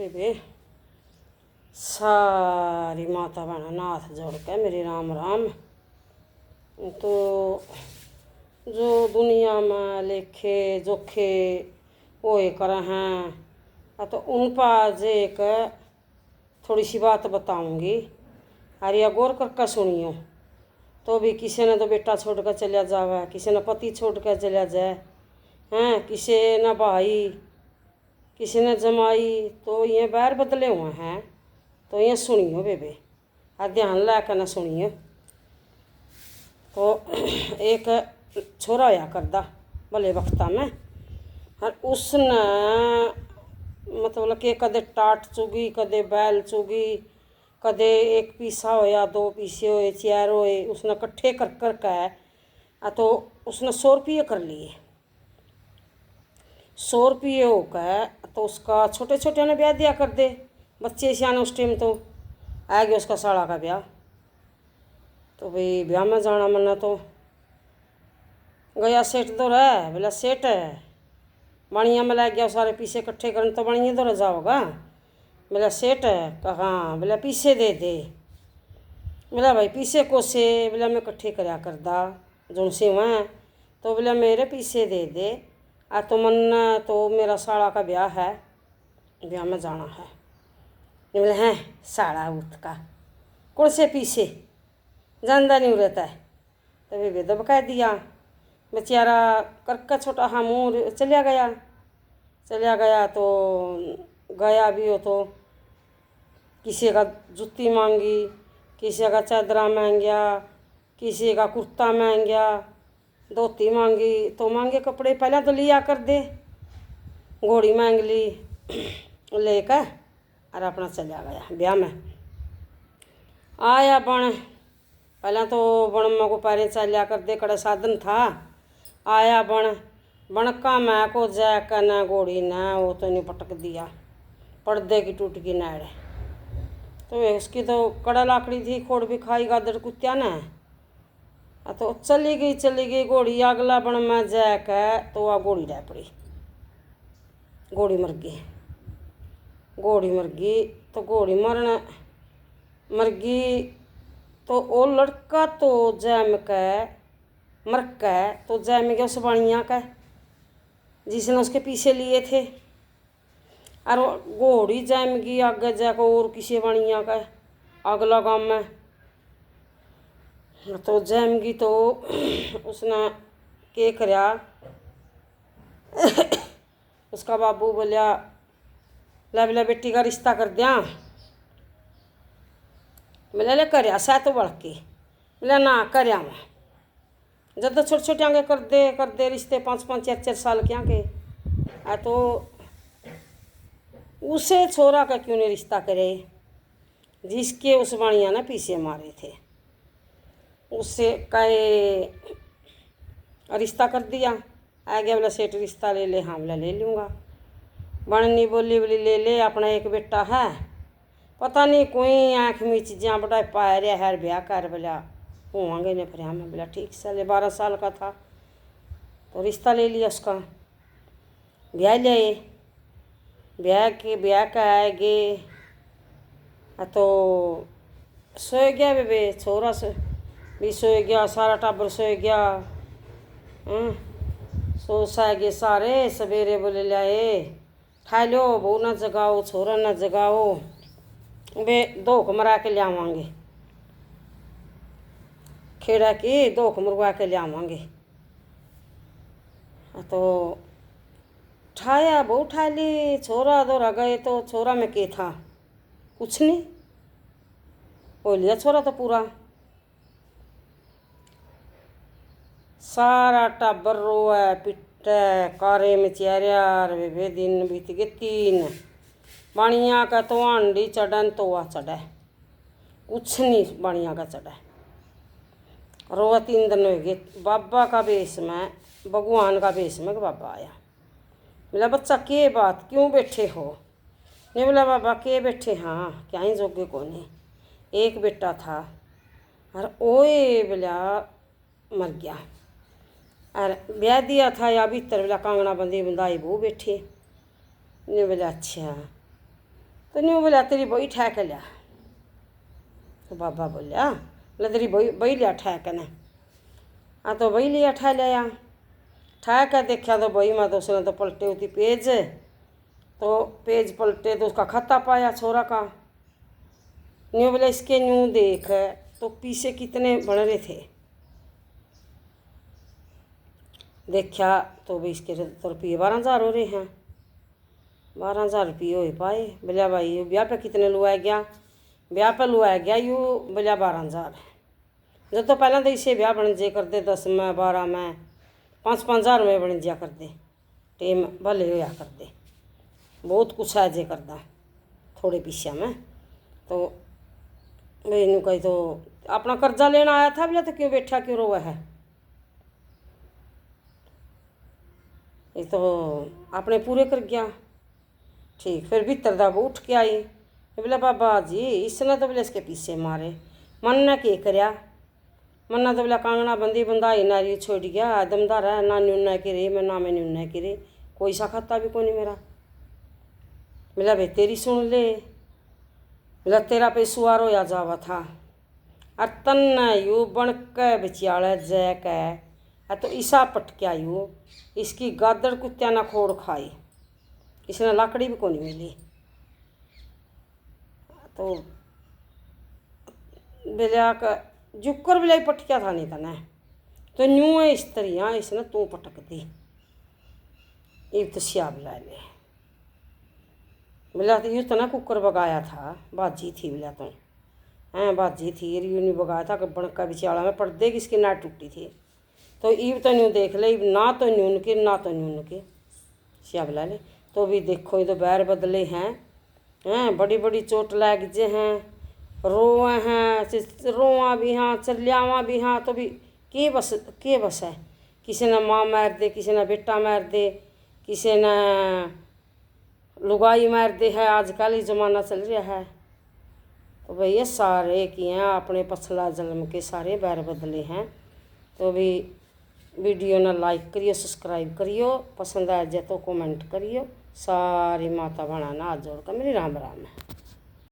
बेबे सारी माता बहना नाथ जोड़ के मेरी राम राम। तो जो दुनिया में लेखे जोखे वो कर हैं तो उन पर आज एक थोड़ी सी बात बताऊंगी। अरे गौर करके सुनियो। तो भी किसी ने तो बेटा छोड़ कर चला जावे, किसी ने पति छोड़ कर चला जाए हैं, किसी ने भाई, किसी ने जमाई, तो ये बैर बदले हुए हैं। तो ये सुनियो बेबे, ध्यान ला कर ना सुनियो। तो एक छोरा होया करदा भले वक्ता में, और उसने मतलब कि कदे टाट चुगी, कदे बैल चुगी, कदे एक पीसा होया, दो पीसे होए, चार होए, उसने इकट्ठे कर कर के तो उसने 100 रुपये कर लिए। 100 रुपये होकर तो उसका छोटे छोटे ने ब्याह दिया कर दे, बच्चे सियाने उस टाइम तो आ गया उसका साला का ब्याह। तो भाई ब्याह में जाना मना तो गया सेठ दो रहा, बोला सेठ बणिया में लग गया सारे पीसे इकट्ठे करने, तो बणिया दो जाओगा। बोला सेठ कहाँ, बोला पीसे दे दे। बोला भाई पीसे को से, बोला मैं इकट्ठे करया करदा जो से वहाँ, तो बोला मेरे पीसे दे दे। तो मन तो मेरा साला का ब्याह है, ब्याह में जाना है। बोले हैं साड़ा उठ का कौन से पीसे जानदा नहीं रहता है। तो वे दबका दिया बेचारा करके, छोटा हाँ मुँह चलिया गया। तो गया भी हो तो किसी का जूती मांगी, किसी का चादरा मांग गया, किसी का कुर्ता मांग गया, धोती मांगी। तो मांगे कपड़े पहले तो लिया कर दे, घोड़ी मांग ली लेकर और अपना चला गया ब्याह में। आया बण, पहले तो बण में को पैरें चलिया कर दे, कड़ा साधन था। आया बणका मैं को जैक न घोड़ी न वो तो नहीं पटक दिया, पर्दे की टूट की नाड़। तो उसकी तो कड़ा लाकड़ी थी, खोड़ भी खाई गादड़ कुत्या ने। तो चली गई घोड़ी, अगला बण में जैक तो वह घोड़ी रह पड़ी, घोड़ी मर गई। तो घोड़ी मर गई तो वो लड़का तो जैम के मर के तो जैम गया उस बणिया का जिसने उसके पीछे लिए थे, और घोड़ी जैम गई आगे जाकर और किसी बणिया का अगला गाँव में। तो जैम गई तो उसने के करया उसका बाबू बोलिया बोला बेटी का रिश्ता कर दिया। बोला ले करया सह तो बढ़ के, बोला ना करया मैं जब तो छोटे छोटे आगे कर दे रिश्ते 5-5 4-4 साल के आगे। तो उसे छोरा का क्यों नहीं रिश्ता करे जिसके उस बाणिया ने पीछे मारे थे, उससे कहे रिश्ता कर दिया। आ गया बोला सेठ रिश्ता ले ले, हाँ बोला ले लूँगा। बननी बोली ले अपना एक बेटा है, पता नहीं कोई आँख में चीज़ें बड़ा पा रहा है, ब्याह कर बोला होंगे ने फिर हमें। बोला ठीक साले 12 साल का था तो रिश्ता ले लिया उसका, ब्याह का आएगे तो सोए गया बेबे, छोरा से भी सोए गया, सारा टाबर सोए गया। सो सा गए सारे, सवेरे बोले लाए ठा लो बहू ना जगाओ, छोरा ना जगाओ, वे धोख मरा के लियावांगे, खेड़ा की धोख मुरवा के लियावांगे। तो ठाया बहू ठा ली, छोरा दौरा गए तो छोरा में के था कुछ नहीं, हो लिया छोरा तो पूरा। सारा टाबर रोए पिटे कारे में चेहरियार वे दिन बीत गए 3। बाणिया का तो आंडी चढ़न तो वह चढ़े कुछ नहीं, बाणिया का चढ़े रोआ 3 दिन हो गए। बाबा का वेश में, भगवान का वेश में बाबा आया। बोला बच्चा के बात क्यों बैठे हो? नहीं बोला बाबा के बैठे, हाँ क्या ही जोगे को नहीं, एक बेटा था और ओए बोला मर गया, और ब्याह दिया था या भीतर बोला कांगड़ा बंदी बंदाई वो बैठे। नहीं बोला अच्छा। तो न्यू बोला तेरी बही ठहक लिया। तो बाबा बोलिया बोले तेरी बही लिया ठहक ने। हाँ तो बही लिया ठह लिया। ठह कर देखा तो बही में तो उसने तो पलटे होती पेज। तो पेज पलटे तो उसका खाता पाया छोरा का। न्यू बोले इसके न्यू देख तो पीछे कितने बन रहे थे। देखा तो भी इसके तो रुपये 12,000 हो रहे हैं। 12,000 रुपये हो पाए। बोलिया भाई यू ब्याह पे कितने लुआया गया। ब्याह पे लुआया गया यू बोलिया 12,000। जब तो पहले तो इसे ब्याह बन जे करते 10 में 12 में 5-5 हज़ार में बन जा करते। टेम भले होया करते बहुत कुछ है जे करदा थोड़े पीछे में। तो मैनू कही तो अपना कर्जा लेना आया था बोले तो क्यों बैठा क्यों रोआ है। ये तो अपने पूरे कर गया। ठीक फिर भीतर दा वो उठ के आई। बोले बाबा जी इसने तो बोले इसके पीछे मारे। मन ने के करया। मन्ना तो बोला कांगना बंदी बंदाई नारी छोड़ गया दमदार है ना न्यूना गिरे मैं ना मैं न्यूना गिरे कोई सा खाता भी कोई नहीं मेरा। बोला भाई तेरी सुन ले। बोला तेरा पे सुआर होया जावा था और तन यू बन के बिचाले जय के तो ईसा पटक्या यू इसकी गादड़ कुत्तिया ना खोड़ खाई। इसने लाकड़ी भी कोनी मिली। तो बोलिया जुक्कर बिलाई पटक्या था नहीं तने तो न्यू है इस तरिया इसने तू पटक दी। इब तो सिया बुला ले। बोला तो यूँ तो ना कुकर बगाया था बाजी थी। बोला तो हैं बाजी थी यूँ नहीं बगाया था कि बनका बिचाड़ा में पर्दे की इसकी नाट टूटी थी। तो ईब तो न्यू देख ले ना तो न्यून के ना तो न्यून के सिया बुला ले। तो भी देखो ये तो बैर बदले हैं बड़ी बड़ी चोट लग जे हैं रोए हैं रोआ भी हाँ चलियावा भी हाँ। तो भी के बस है किसी ने माँ मार दे किसी ने बेटा मार दे किसी ने लुगाई मार दे है। आजकल ही ज़माना चल रहा है। तो भैया सारे किए हैं अपने पछला जन्म के सारे बैर बदले हैं। तो भी वीडियो ना लाइक करियो सब्सक्राइब करियो पसंद आ जाए तो कमेंट करियो। सारी माता बहना हाथ जोड़ कर मेरी राम राम है।